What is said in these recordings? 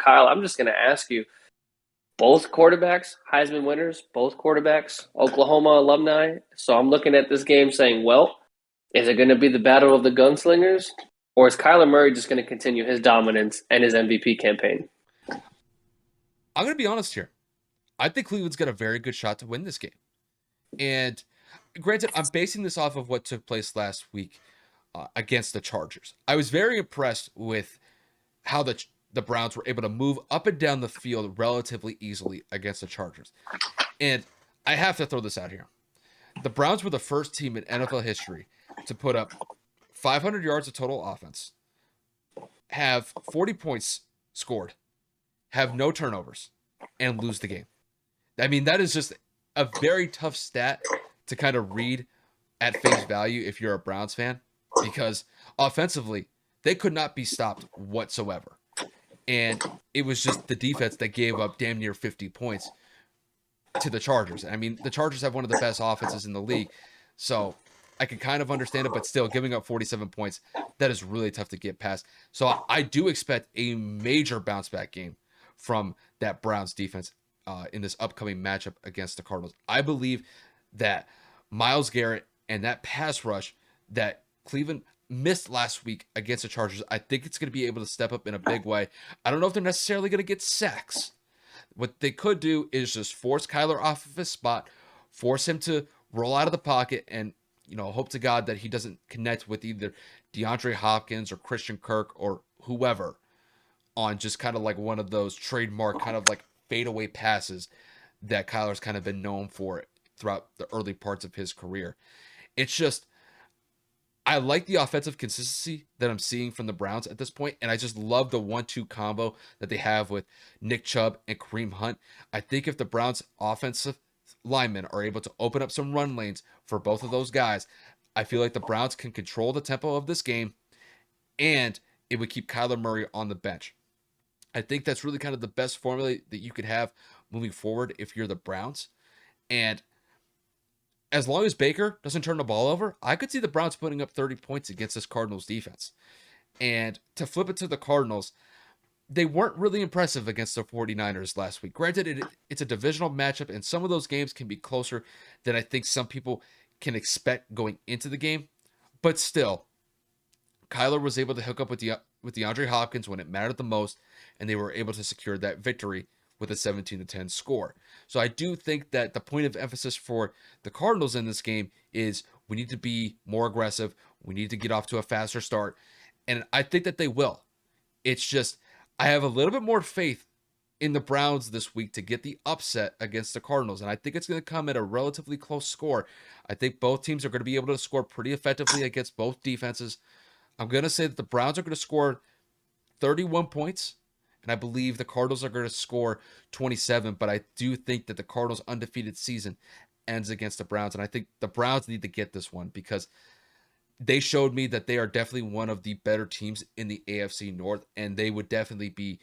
Kyle, I'm just going to ask you, both quarterbacks, Heisman winners, both quarterbacks, Oklahoma alumni. So I'm looking at this game saying, well, is it going to be the battle of the gunslingers? Or is Kyler Murray just going to continue his dominance and his MVP campaign? I'm going to be honest here. I think Cleveland's got a very good shot to win this game. And granted, I'm basing this off of what took place last week against the Chargers. I was very impressed with how the Browns were able to move up and down the field relatively easily against the Chargers. And I have to throw this out here. The Browns were the first team in NFL history to put up 500 yards of total offense, have 40 points scored, have no turnovers, and lose the game. I mean, that is just a very tough stat to kind of read at face value if you're a Browns fan, because offensively, they could not be stopped whatsoever. And it was just the defense that gave up damn near 50 points to the Chargers. I mean, the Chargers have one of the best offenses in the league, so I can kind of understand it, but still, giving up 47 points, that is really tough to get past. So I do expect a major bounce back game from that Browns defense in this upcoming matchup against the Cardinals. I believe that Myles Garrett and that pass rush that Cleveland missed last week against the Chargers, I think it's going to be able to step up in a big way. I don't know if they're necessarily going to get sacks. What they could do is just force Kyler off of his spot, force him to roll out of the pocket, and hope to God that he doesn't connect with either DeAndre Hopkins or Christian Kirk or whoever on just kind of like one of those trademark kind of like fadeaway passes that Kyler's kind of been known for throughout the early parts of his career. It's just, I like the offensive consistency that I'm seeing from the Browns at this point, and I just love the 1-2 combo that they have with Nick Chubb and Kareem Hunt. I think if the Browns offensive linemen are able to open up some run lanes for both of those guys, I feel like the Browns can control the tempo of this game, and it would keep Kyler Murray on the bench. I think that's really kind of the best formula that you could have moving forward if you're the Browns. And as long as Baker doesn't turn the ball over, I could see the Browns putting up 30 points against this Cardinals defense. And to flip it to the Cardinals, they weren't really impressive against the 49ers last week. Granted, it's a divisional matchup, and some of those games can be closer than I think some people can expect going into the game. But still, Kyler was able to hook up with DeAndre Hopkins when it mattered the most, and they were able to secure that victory with a 17-10 score. So I do think that the point of emphasis for the Cardinals in this game is we need to be more aggressive. We need to get off to a faster start. And I think that they will. It's just, I have a little bit more faith in the Browns this week to get the upset against the Cardinals. And I think it's going to come at a relatively close score. I think both teams are going to be able to score pretty effectively against both defenses. I'm going to say that the Browns are going to score 31 points, and I believe the Cardinals are going to score 27, but I do think that the Cardinals' undefeated season ends against the Browns, and I think the Browns need to get this one because they showed me that they are definitely one of the better teams in the AFC North, and they would definitely be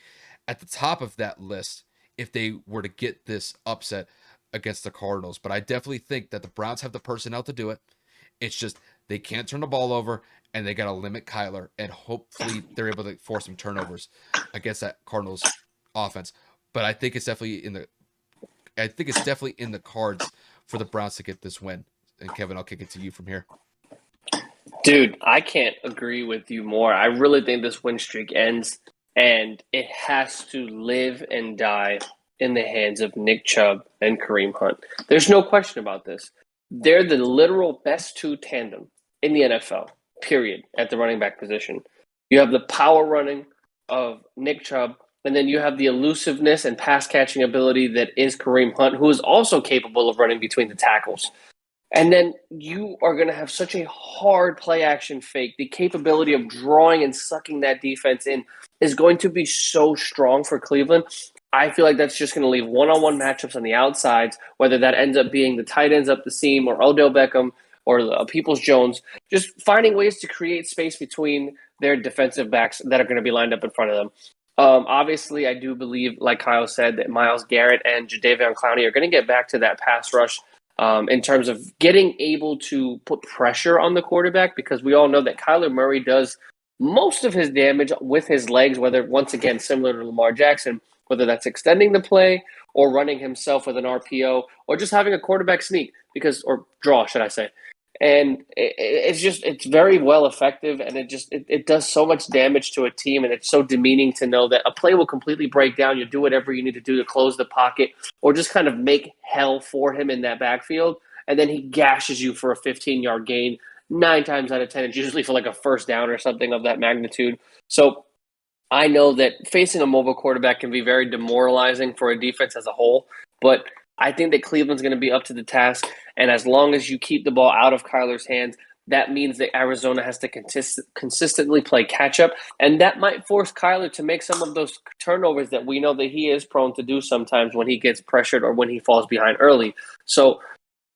at the top of that list if they were to get this upset against the Cardinals. But I definitely think that the Browns have the personnel to do it. It's just they can't turn the ball over, and they got to limit Kyler, and hopefully they're able to force some turnovers against that Cardinals offense. But I think it's definitely in the cards for the Browns to get this win. And Kevin, I'll kick it to you from here. Dude, I can't agree with you more. I really think this win streak ends, and it has to live and die in the hands of Nick Chubb and Kareem Hunt. There's no question about this. They're the literal best two tandem in the NFL, period, at the running back position. You have the power running of Nick Chubb, and then you have the elusiveness and pass catching ability that is Kareem Hunt, who is also capable of running between the tackles. And then you are going to have such a hard play action fake. The capability of drawing and sucking that defense in is going to be so strong for Cleveland. I feel like that's just going to leave one-on-one matchups on the outsides, whether that ends up being the tight ends up the seam or Odell Beckham or Peoples-Jones, just finding ways to create space between their defensive backs that are going to be lined up in front of them. Obviously, I do believe, like Kyle said, that Myles Garrett and Jadeveon Clowney are going to get back to that pass rush in terms of getting able to put pressure on the quarterback, because we all know that Kyler Murray does most of his damage with his legs, whether once again similar to Lamar Jackson, whether that's extending the play or running himself with an RPO or just having a quarterback sneak or draw, should I say. And it's very well effective, and it does so much damage to a team, and it's so demeaning to know that a play will completely break down. You do whatever you need to do to close the pocket or just kind of make hell for him in that backfield, and then he gashes you for a 15-yard gain. 9 times out of 10, it's usually for like a first down or something of that magnitude. So I know that facing a mobile quarterback can be very demoralizing for a defense as a whole, but I think that Cleveland's going to be up to the task. And as long as you keep the ball out of Kyler's hands, that means that Arizona has to consistently play catch up. And that might force Kyler to make some of those turnovers that we know that he is prone to do sometimes when he gets pressured or when he falls behind early. So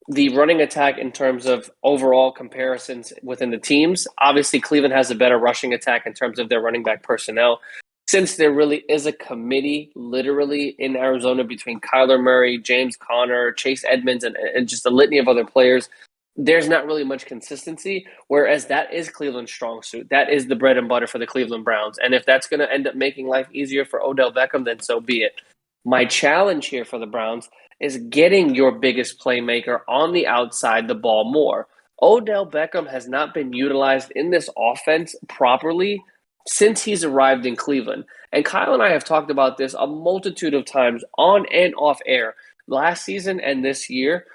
the running attack in terms of overall comparisons within the teams, obviously Cleveland has a better rushing attack in terms of their running back personnel. Since there really is a committee literally in Arizona between Kyler Murray, James Conner, Chase Edmonds, and just a litany of other players, there's not really much consistency, whereas that is Cleveland's strong suit. That is the bread and butter for the Cleveland Browns. And if that's going to end up making life easier for Odell Beckham, then so be it. My challenge here for the Browns is getting your biggest playmaker on the outside the ball more. Odell Beckham has not been utilized in this offense properly since he's arrived in Cleveland. And Kyle and I have talked about this a multitude of times on and off air last season and this year.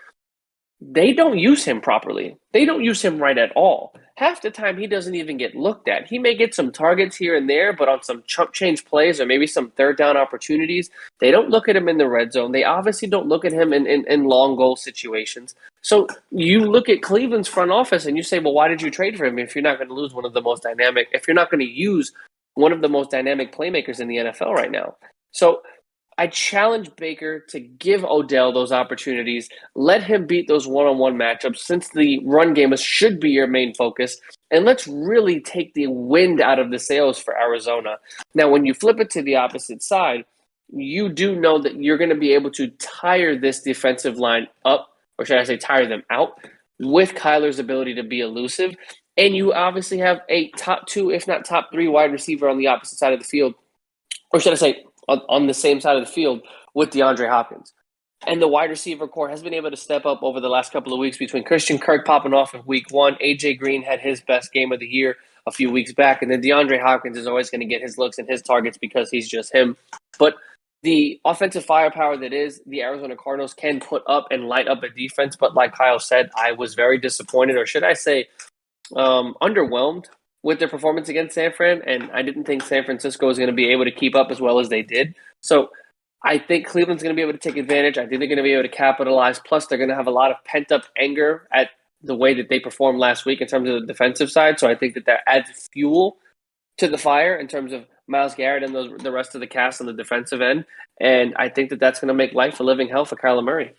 They don't use him properly. They don't use him right at all. Half the time, he doesn't even get looked at. He may get some targets here and there, but on some chump change plays or maybe some third down opportunities, they don't look at him in the red zone. They obviously don't look at him in long goal situations. So you look at Cleveland's front office and you say, well, why did you trade for him if you're not going to lose one of the most dynamic, if you're not going to use one of the most dynamic playmakers in the NFL right now? So I challenge Baker to give Odell those opportunities. Let him beat those one-on-one matchups since the run game should be your main focus. And let's really take the wind out of the sails for Arizona. Now, when you flip it to the opposite side, you do know that you're going to be able to tire this defensive line up, or should I say tire them out, with Kyler's ability to be elusive. And you obviously have a top 2, if not top 3 wide receiver on the opposite side of the field. Or should I say on the same side of the field with DeAndre Hopkins. And the wide receiver core has been able to step up over the last couple of weeks between Christian Kirk popping off in week 1. A.J. Green had his best game of the year a few weeks back. And then DeAndre Hopkins is always going to get his looks and his targets because he's just him. But the offensive firepower that is the Arizona Cardinals can put up and light up a defense. But like Kyle said, I was very disappointed, or should I say underwhelmed with their performance against San Fran, and I didn't think San Francisco was going to be able to keep up as well as they did. So I think Cleveland's going to be able to take advantage. I think they're going to be able to capitalize. Plus, they're going to have a lot of pent-up anger at the way that they performed last week in terms of the defensive side. So I think that adds fuel to the fire in terms of Myles Garrett and the rest of the cast on the defensive end. And I think that that's going to make life a living hell for Kyler Murray.